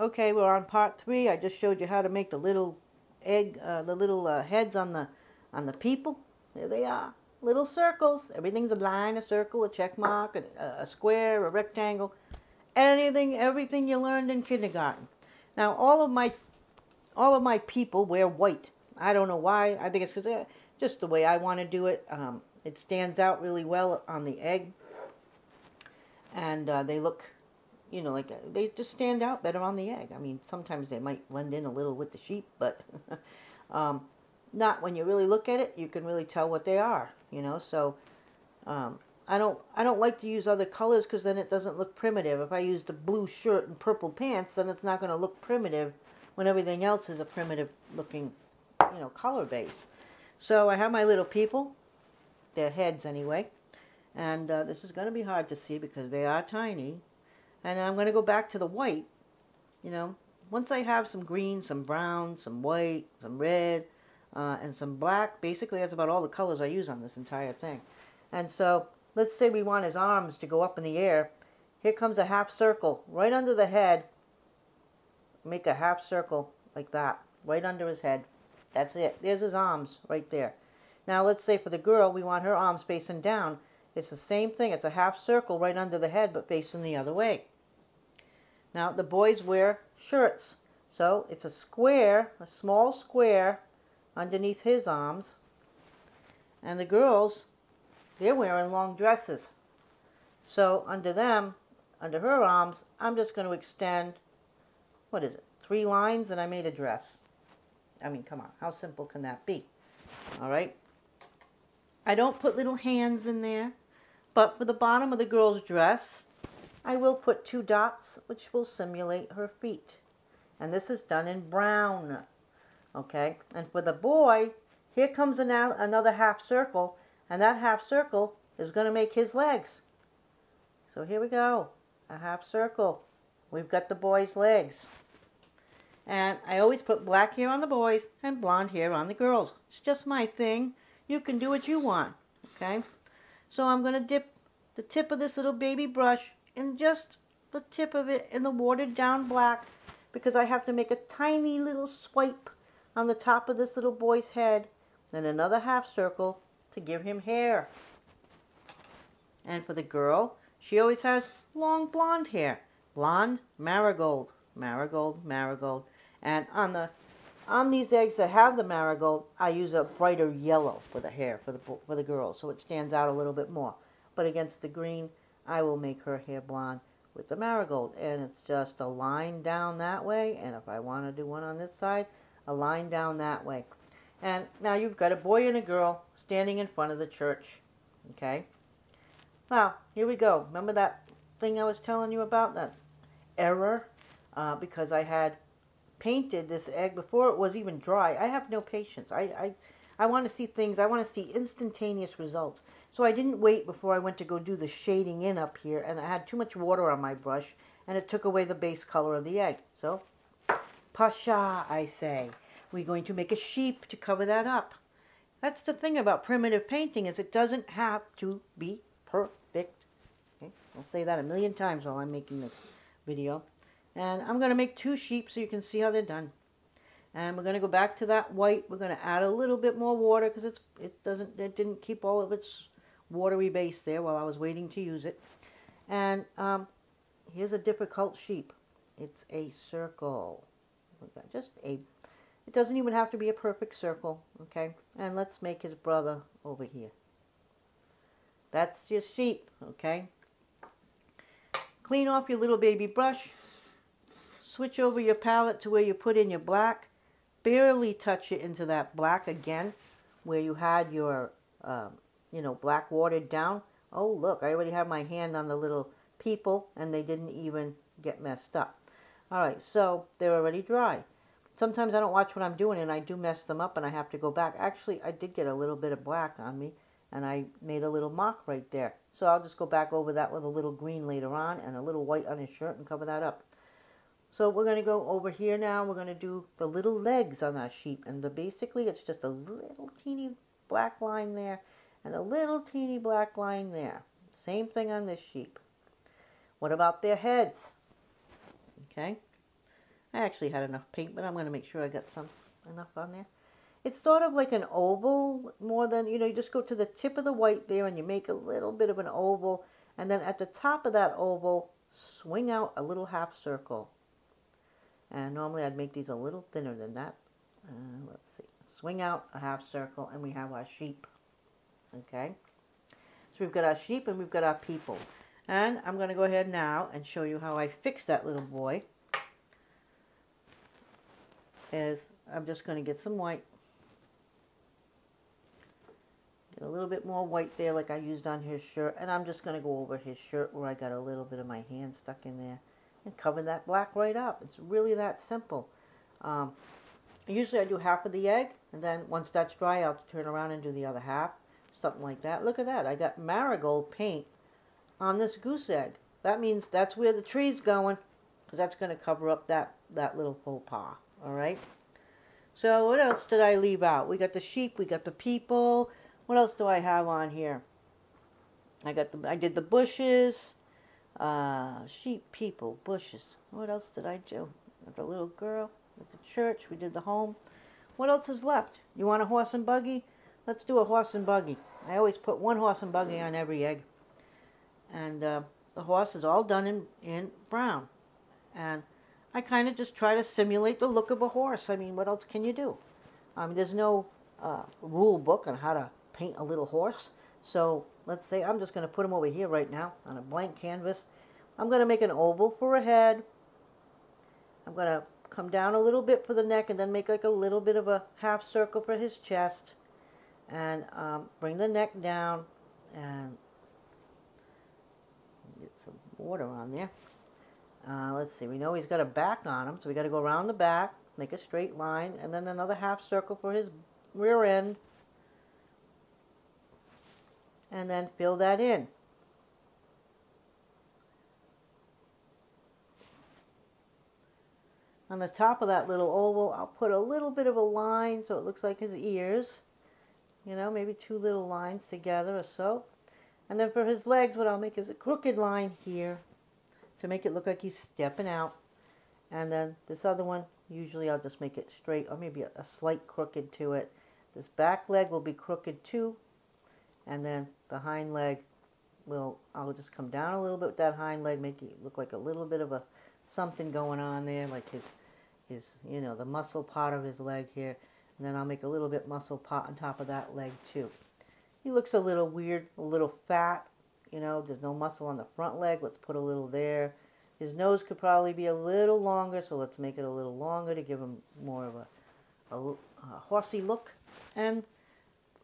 Okay, we're on part 3. I just showed you how to make the little egg, the little heads on the people. There they are, little circles. Everything's a line, a circle, a check mark, a square, a rectangle. Everything you learned in kindergarten. Now all of my people wear white. I don't know why. I think it's because just the way I want to do it. It stands out really well on the egg, and they look, like they just stand out better on the egg. I mean, sometimes they might blend in a little with the sheep, but not when you really look at it. You can really tell what they are. So I don't like to use other colors because then it doesn't look primitive. If I use the blue shirt and purple pants, then it's not going to look primitive when everything else is a primitive looking, color base. So I have my little people, their heads anyway, and this is going to be hard to see because they are tiny. And I'm going to go back to the white, once I have some green, some brown, some white, some red, and some black. Basically, that's about all the colors I use on this entire thing. And so let's say we want his arms to go up in the air. Here comes a half circle right under the head. Make a half circle like that, right under his head. That's it. There's his arms right there. Now let's say for the girl, we want her arms facing down. It's the same thing. It's a half circle right under the head, but facing the other way. Now the boys wear shirts. So it's a square, a small square underneath his arms. And the girls, they're wearing long dresses. So under her arms, I'm just going to extend, 3 lines, and I made a dress. I mean, come on, how simple can that be? All right. I don't put little hands in there, but for the bottom of the girl's dress, I will put 2 dots, which will simulate her feet. And this is done in brown. Okay, and for the boy, here comes another half circle, and that half circle is going to make his legs. So here we go, a half circle. We've got the boy's legs. And I always put black hair on the boys and blonde hair on the girls. It's just my thing. You can do what you want, okay? So I'm going to dip the tip of this little baby brush in just the tip of it in the watered down black, because I have to make a tiny little swipe on the top of this little boy's head, then another half circle to give him hair. And for the girl, she always has long blonde hair. Blonde, marigold, marigold, marigold. And on these eggs that have the marigold, I use a brighter yellow for the hair for the girl, so it stands out a little bit more. But against the green, I will make her hair blonde with the marigold. And it's just a line down that way, and if I want to do one on this side, a line down that way. And now you've got a boy and a girl standing in front of the church. Okay? Now, here we go. Remember that thing I was telling you about? That error? Because I had painted this egg before it was even dry. I have no patience. I want to see things. I want to see instantaneous results. So I didn't wait before I went to go do the shading in up here. And I had too much water on my brush. And it took away the base color of the egg. So Pasha, I say. We're going to make a sheep to cover that up. That's the thing about primitive painting, is it doesn't have to be perfect. Okay? I'll say that a million times while I'm making this video. And I'm going to make 2 sheep so you can see how they're done. And we're going to go back to that white. We're going to add a little bit more water because it didn't keep all of its watery base there while I was waiting to use it. And here's a difficult sheep. It's a circle. It doesn't even have to be a perfect circle, okay? And let's make his brother over here. That's your sheep, okay? Clean off your little baby brush. Switch over your palette to where you put in your black. Barely touch it into that black again, where you had your, black watered down. Oh, look, I already have my hand on the little people, and they didn't even get messed up. All right, so they're already dry. Sometimes I don't watch what I'm doing, and I do mess them up, and I have to go back. Actually, I did get a little bit of black on me, and I made a little mark right there. So I'll just go back over that with a little green later on and a little white on his shirt and cover that up. So we're going to go over here now. We're going to do the little legs on that sheep. And basically, it's just a little teeny black line there and a little teeny black line there. Same thing on this sheep. What about their heads? Okay. I actually had enough paint, but I'm going to make sure I got enough on there. It's sort of like an oval more than, you just go to the tip of the white there and you make a little bit of an oval. And then at the top of that oval, swing out a little half circle. And normally I'd make these a little thinner than that. Let's see. Swing out a half circle and we have our sheep. Okay. So we've got our sheep and we've got our people. And I'm going to go ahead now and show you how I fix that little boy. I'm just going to get some white. Get a little bit more white there like I used on his shirt. And I'm just going to go over his shirt where I got a little bit of my hand stuck in there. And cover that black right up. It's really that simple. Usually I do half of the egg. And then once that's dry, I'll turn around and do the other half. Something like that. Look at that. I got marigold paint on this goose egg. That means that's where the tree's going. Because that's going to cover up that little faux pas. Alright? So what else did I leave out? We got the sheep. We got the people. What else do I have on here? I did the bushes. Sheep, people, bushes. What else did I do? With the little girl, with the church, we did the home. What else is left? You want a horse and buggy? Let's do a horse and buggy. I always put one horse and buggy on every egg. And the horse is all done in brown. And I kind of just try to simulate the look of a horse. I mean, what else can you do? There's no rule book on how to paint a little horse. So let's say I'm just going to put him over here right now on a blank canvas. I'm going to make an oval for a head. I'm going to come down a little bit for the neck and then make like a little bit of a half circle for his chest. And bring the neck down and get some water on there. Let's see, we know he's got a back on him, so we got to go around the back, make a straight line, and then another half circle for his rear end. And then fill that in. On the top of that little oval, I'll put a little bit of a line so it looks like his ears. Maybe 2 little lines together or so. And then for his legs, what I'll make is a crooked line here to make it look like he's stepping out. And then this other one, usually I'll just make it straight or maybe a slight crooked to it. This back leg will be crooked too. And then the hind leg I'll just come down a little bit with that hind leg, make it look like a little bit of a something going on there, like his the muscle part of his leg here. And then I'll make a little bit muscle part on top of that leg too. He looks a little weird, a little fat. There's no muscle on the front leg. Let's put a little there. His nose could probably be a little longer, so let's make it a little longer to give him more of a horsey look. And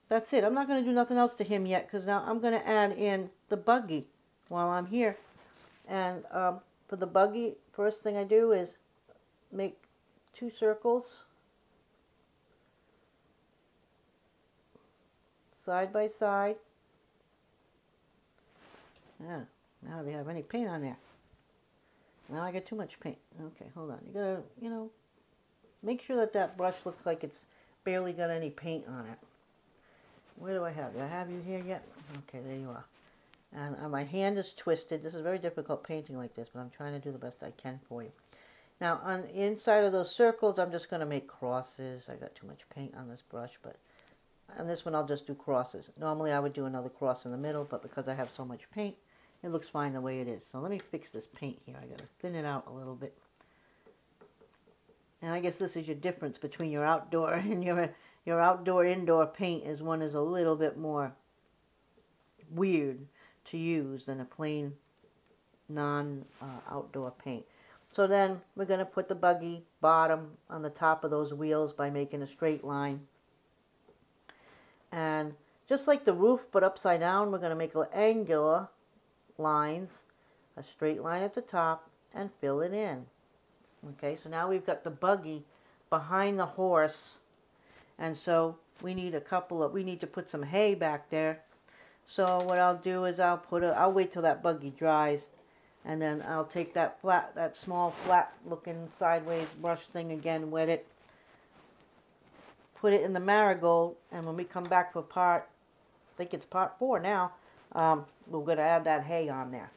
that's it. I'm not going to do nothing else to him yet because now I'm going to add in the buggy while I'm here. And for the buggy, first thing I do is make 2 circles side by side. Yeah, now we have any paint on there. Now I got too much paint. Okay, hold on. You gotta, make sure that brush looks like it's barely got any paint on it. Where do I have you? I have you here yet? Okay, there you are. And my hand is twisted. This is very difficult painting like this, but I'm trying to do the best I can for you. Now, on the inside of those circles, I'm just going to make crosses. I got too much paint on this brush, but on this one, I'll just do crosses. Normally, I would do another cross in the middle, but because I have so much paint, it looks fine the way it is. So let me fix this paint here. I got to thin it out a little bit. And I guess this is your difference between your outdoor and your outdoor-indoor paint is one is a little bit more weird to use than a plain non-outdoor paint. So then we're going to put the buggy bottom on the top of those wheels by making a straight line. And just like the roof but upside down, we're going to make angular lines, a straight line at the top, and fill it in. Okay, so now we've got the buggy behind the horse. And so we need to put some hay back there. So what I'll do is I'll wait till that buggy dries, and then I'll take that small flat looking sideways brush thing again, wet it, put it in the marigold, and when we come back for I think it's part 4 now, we're going to add that hay on there.